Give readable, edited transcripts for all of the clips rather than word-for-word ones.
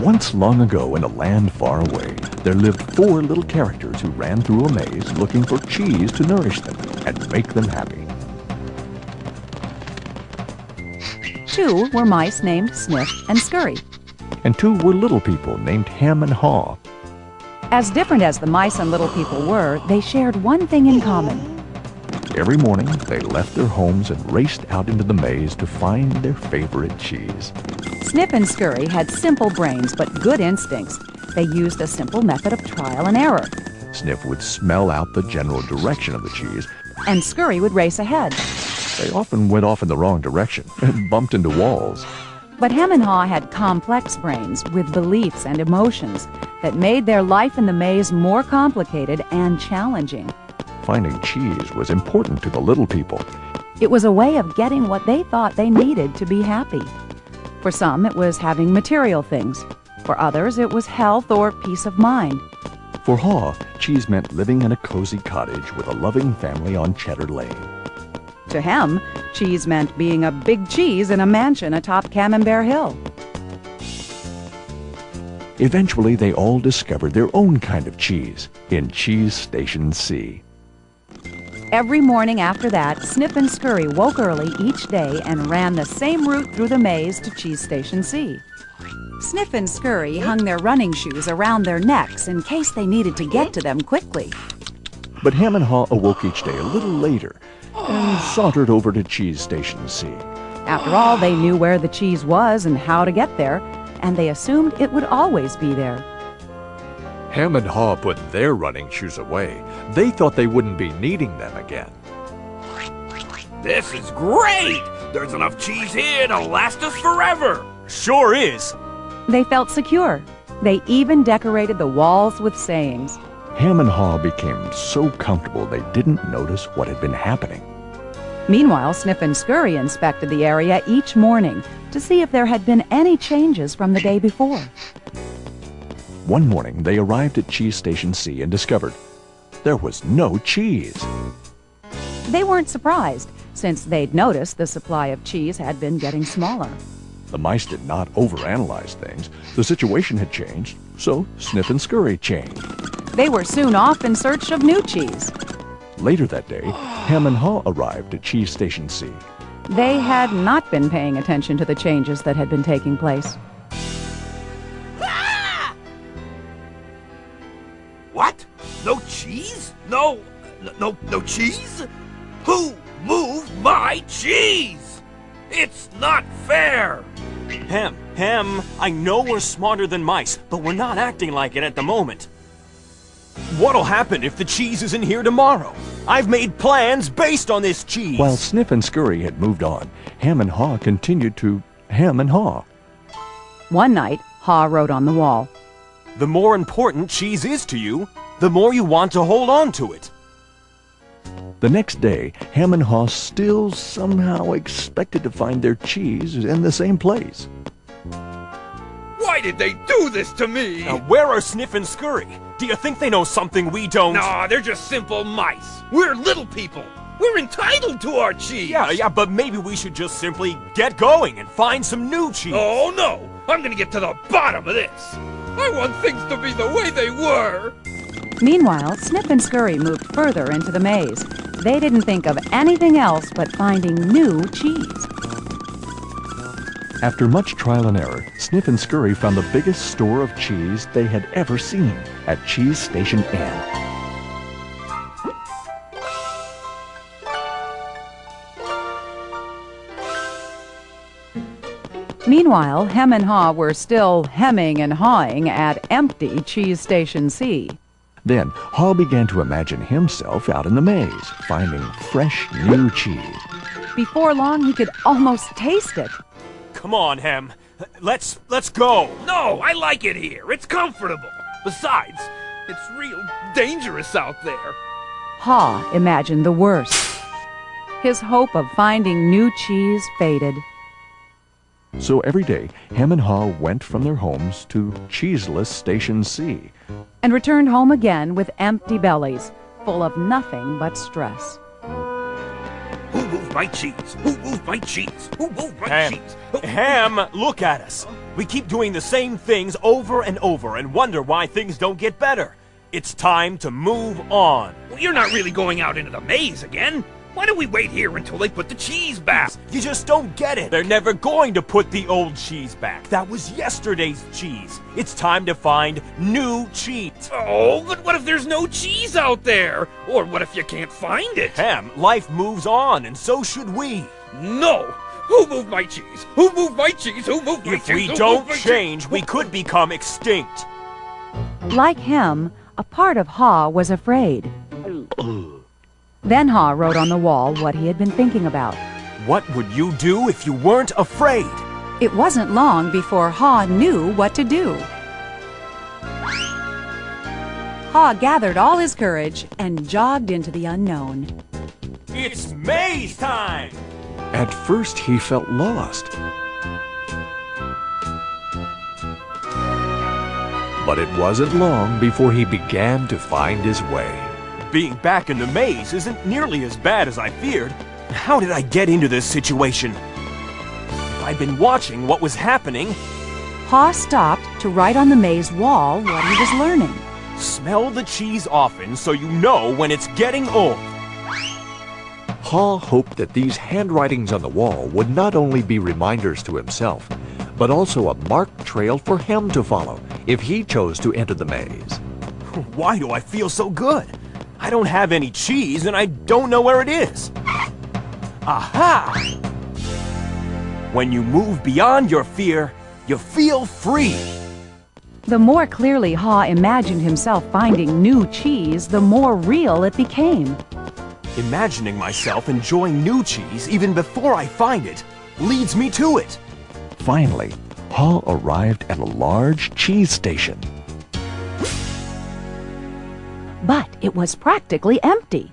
Once long ago in a land far away, there lived four little characters who ran through a maze looking for cheese to nourish them and make them happy. Two were mice named Snip and Scurry. And two were little people named Hem and Haw. As different as the mice and little people were, they shared one thing in common. Every morning, they left their homes and raced out into the maze to find their favorite cheese. Snip and Scurry had simple brains but good instincts. They used a simple method of trial and error. Snip would smell out the general direction of the cheese, and Scurry would race ahead. They often went off in the wrong direction and bumped into walls. But Hem and Haw had complex brains with beliefs and emotions that made their life in the maze more complicated and challenging. Finding cheese was important to the little people. It was a way of getting what they thought they needed to be happy. For some, it was having material things. For others, it was health or peace of mind. For Haw, cheese meant living in a cozy cottage with a loving family on Cheddar Lane. To Hem, cheese meant being a big cheese in a mansion atop Camembert Hill. Eventually, they all discovered their own kind of cheese in Cheese Station C. Every morning after that, Snip and Scurry woke early each day and ran the same route through the maze to Cheese Station C. Snip and Scurry hung their running shoes around their necks in case they needed to get to them quickly. But Hem and Haw awoke each day a little later and sauntered over to Cheese Station C. After all, they knew where the cheese was and how to get there, and they assumed it would always be there. Hem and Haw put their running shoes away. They thought they wouldn't be needing them again. This is great! There's enough cheese here to last us forever! Sure is! They felt secure. They even decorated the walls with sayings. Hem and Haw became so comfortable they didn't notice what had been happening. Meanwhile, Snip and Scurry inspected the area each morning to see if there had been any changes from the day before. One morning, they arrived at Cheese Station C and discovered there was no cheese. They weren't surprised, since they'd noticed the supply of cheese had been getting smaller. The mice did not overanalyze things. The situation had changed, so Snip and Scurry changed. They were soon off in search of new cheese. Later that day, Hem and Haw arrived at Cheese Station C. They had not been paying attention to the changes that had been taking place. What? No cheese? No cheese? Who moved my cheese? It's not fair! Hem, I know we're smarter than mice, but we're not acting like it at the moment. What'll happen if the cheese isn't here tomorrow? I've made plans based on this cheese. While Snip and Scurry had moved on, Hem and Haw continued to hem and haw. One night, Haw wrote on the wall, "The more important cheese is to you, the more you want to hold on to it." The next day, Hem and Haw still somehow expected to find their cheese in the same place. Why did they do this to me? Now, where are Snip and Scurry? Do you think they know something we don't? Nah, they're just simple mice. We're little people. We're entitled to our cheese. Yeah, but maybe we should just simply get going and find some new cheese. Oh, no. I'm gonna get to the bottom of this. I want things to be the way they were. Meanwhile, Snip and Scurry moved further into the maze. They didn't think of anything else but finding new cheese. After much trial and error, Snip and Scurry found the biggest store of cheese they had ever seen at Cheese Station N. Meanwhile, Hem and Haw were still hemming and hawing at empty Cheese Station C. Then, Haw began to imagine himself out in the maze, finding fresh, new cheese. Before long, he could almost taste it. Come on, Hem. Let's go. No, I like it here. It's comfortable. Besides, it's real dangerous out there. Haw imagined the worst. His hope of finding new cheese faded. So every day, Hem and Haw went from their homes to Cheeseless Station C. And returned home again with empty bellies, full of nothing but stress. Who moved my cheese? Who moved my cheese? Who moved my Ham, cheese? Ham, look at us. We keep doing the same things over and over and wonder why things don't get better. It's time to move on. Well, you're not really going out into the maze again. Why don't we wait here until they put the cheese back? You just don't get it. They're never going to put the old cheese back. That was yesterday's cheese. It's time to find new cheese. Oh, but what if there's no cheese out there? Or what if you can't find it? Hem, life moves on, and so should we. No! Who moved my cheese? Who moved my cheese? Who moved my cheese? If we Who don't moved my change, cheese? we could become extinct. Like him, a part of Haw was afraid. Then Haw wrote on the wall what he had been thinking about. What would you do if you weren't afraid? It wasn't long before Haw knew what to do. Haw gathered all his courage and jogged into the unknown. It's maze time! At first, he felt lost. But it wasn't long before he began to find his way. Being back in the maze isn't nearly as bad as I feared. How did I get into this situation? If I'd been watching what was happening... Haw stopped to write on the maze wall what he was learning. Smell the cheese often so you know when it's getting old. Haw hoped that these handwritings on the wall would not only be reminders to himself, but also a marked trail for him to follow if he chose to enter the maze. Why do I feel so good? I don't have any cheese and I don't know where it is. Aha! When you move beyond your fear, you feel free. The more clearly Haw imagined himself finding new cheese, the more real it became. Imagining myself enjoying new cheese even before I find it leads me to it. Finally, Haw arrived at a large cheese station. But it was practically empty.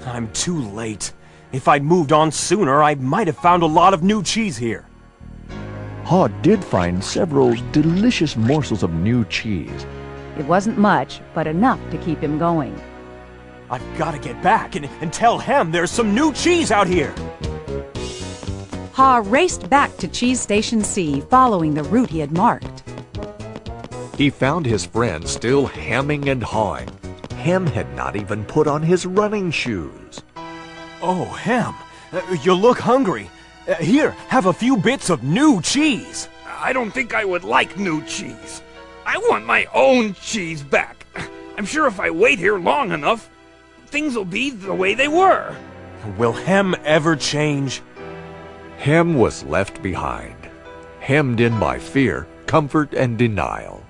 I'm too late. If I'd moved on sooner, I might have found a lot of new cheese here. Haw did find several delicious morsels of new cheese. It wasn't much, but enough to keep him going. I've got to get back and tell Hem there's some new cheese out here. Haw raced back to Cheese Station C, following the route he had marked. He found his friend still hemming and hawing. Hem had not even put on his running shoes. Oh, Hem, you look hungry. Here, have a few bits of new cheese. I don't think I would like new cheese. I want my own cheese back. I'm sure if I wait here long enough, things will be the way they were. Will Hem ever change? Hem was left behind, hemmed in by fear, comfort, and denial.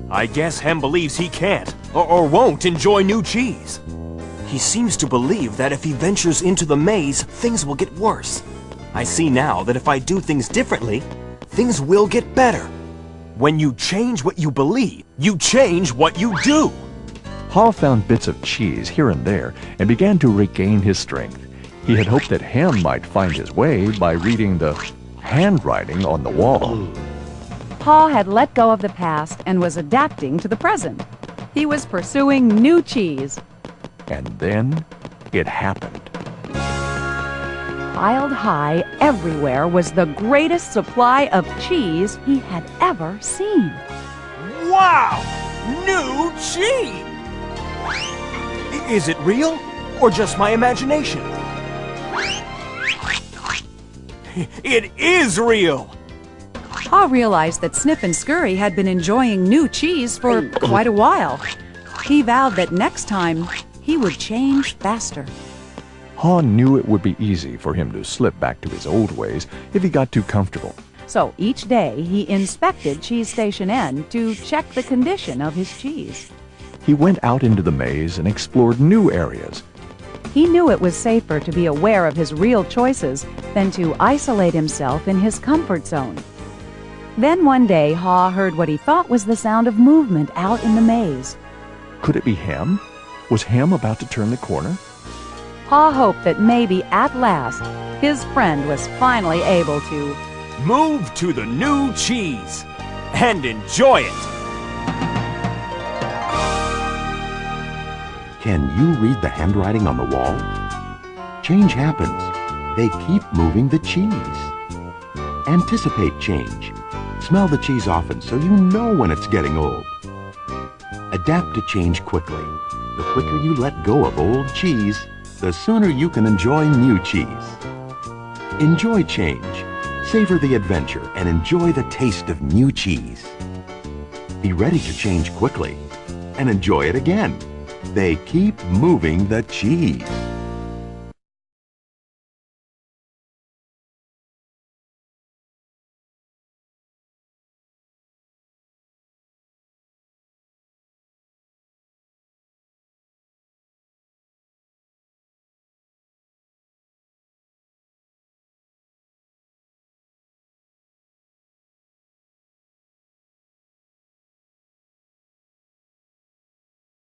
I guess Hem believes he can't, or won't enjoy new cheese. He seems to believe that if he ventures into the maze, things will get worse. I see now that if I do things differently, things will get better. When you change what you believe, you change what you do. Haw found bits of cheese here and there and began to regain his strength. He had hoped that Hem might find his way by reading the handwriting on the wall. Haw had let go of the past and was adapting to the present. He was pursuing new cheese. And then it happened. Piled high everywhere was the greatest supply of cheese he had ever seen. Wow! New cheese! Is it real, or just my imagination? It is real! Haw realized that Snip and Scurry had been enjoying new cheese for quite a while. He vowed that next time he would change faster. Haw knew it would be easy for him to slip back to his old ways if he got too comfortable. So each day he inspected Cheese Station N to check the condition of his cheese. He went out into the maze and explored new areas. He knew it was safer to be aware of his real choices than to isolate himself in his comfort zone. Then one day, Haw heard what he thought was the sound of movement out in the maze. Could it be Hem? Was Hem about to turn the corner? Haw hoped that maybe at last his friend was finally able to move to the new cheese and enjoy it. Can you read the handwriting on the wall? Change happens. They keep moving the cheese. Anticipate change Smell the cheese often so you know when it's getting old. Adapt to change quickly. The quicker you let go of old cheese, the sooner you can enjoy new cheese. Enjoy change. Savor the adventure and enjoy the taste of new cheese. Be ready to change quickly and enjoy it again. They keep moving the cheese.